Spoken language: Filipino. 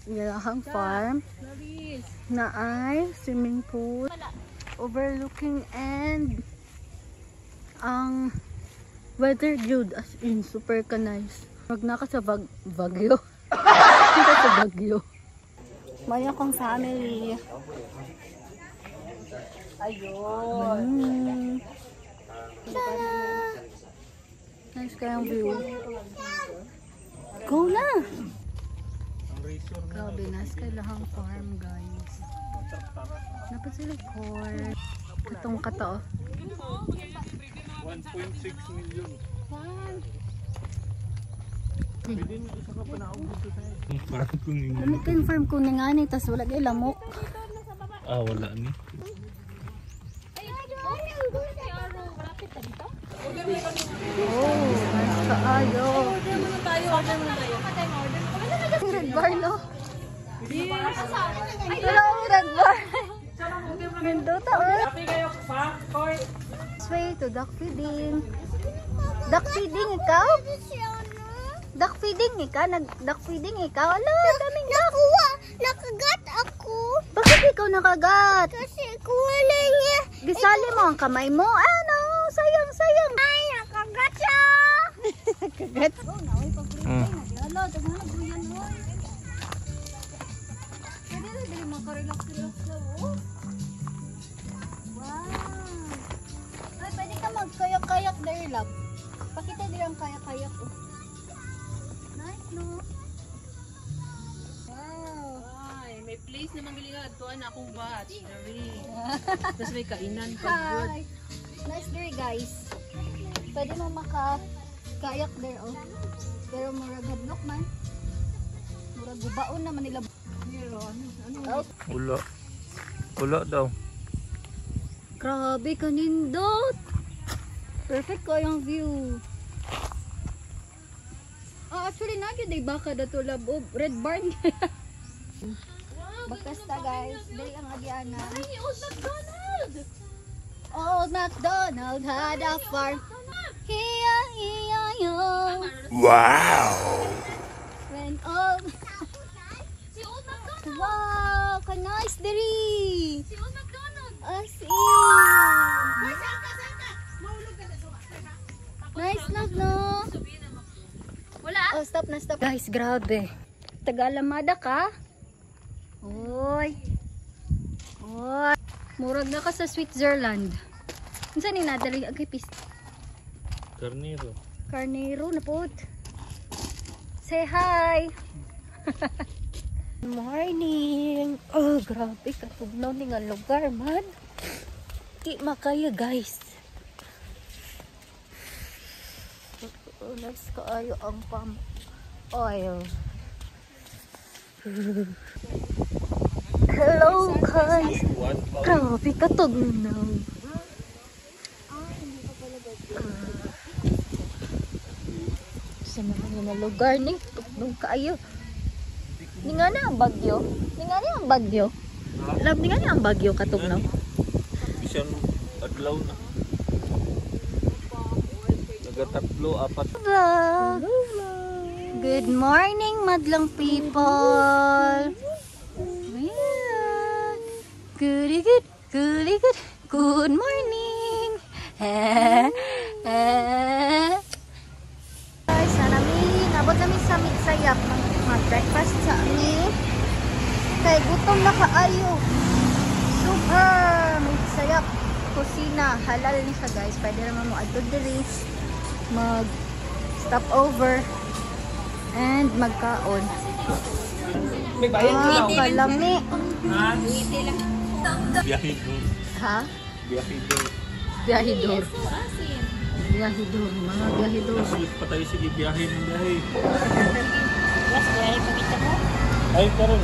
ilahang farm na ay swimming pool overlooking and ang weather good as in super ka nice. Wag na ka sa Baguio. Kita sa Baguio. Maya kong family. Ayun. Nice kayang view. Go na! Grabe, nice kailahang farm guys. Dapat sila core. Katong kata oh. 1.6 million. Ano kayong farm ko nga ni, tas wala kayo lamok. Ah, wala ni. Oh, nice kaayo. Red bar no? Wala ang red bar. Mendota oh. Way to duck feeding. Duck feeding ikaw? Duck feeding ikaw? Duck feeding ikaw? Ala, daming duck. Nakagat ako. Bakit ikaw nakagat? Kasi kuha na niya. Gisali mo ang kamay mo. Ano? Sayang, sayang. Ay, nakagat siya. Nakagat? Oh, naoy pag-play na. Ala, tagmana po yan, oy. Pwede na, dili makarelax-relax lang, oh. Wow. Ay, pwede ka magkayak-kayak there, love. Pakita din ang kayak-kayak, oh. Nice, no? May place na manggilingan tuan akong batch. Tapos may kainan pa. Hi! Nice there guys. Pwede mo maka-kayak there oh. Pero murag hadlok man. Murag gubaon naman nila. Oh. Wala. Wala daw. Grabe kanindot. Perfect ko yung view. Actually nagyo day baka dato labo red barn. Bakasta guys, dali ang agiana. Ay, Old MacDonald! Old MacDonald had a farm. Hiya, hiya, yo. Wow! When old... Si Old MacDonald! Wow, ka-nice diri. Si Old MacDonald! As in. Nice lang, no? Wala! Oh, stop na, stop. Guys, grabe. Tagalamada ka? Oy. Oy. Murag na ka sa Switzerland. Saan ni nadali? Okay, pis. Carnero. Carnero na po. Say hi. Good morning. Oh, grabe. Katugnaw ni nga lugar, man. Di makaya, guys. Nice kaayo ang palm oil. Hello guys! Grabe katugnaw. Sa mga lugar ni tugnaw kaayo. Ni nga na ang bagyo. Ni nga na ang bagyo. Love, ni nga na ang bagyo katugnaw. Bisan adlaw na. Nagatatlo, apat. Good morning, madlang people. Well, goody good, goody good. Good morning. Guys, nabot namin sa Mitsayap. Mag-breakfast sa amin. Kay gutom na kaayo. Super Mitsayap. Kusina. Halal ni siya guys. Pwede naman mo adto diri. Mag stop over and magkaon. Kalami. Biyahidor. Ha? Biyahidor. Biyahidor. Biyahidor. Mga biyahidor. Nasulit pa tayo sige biyahe ng biyahe. Yes, biyahe pagkita mo. Ay, karon.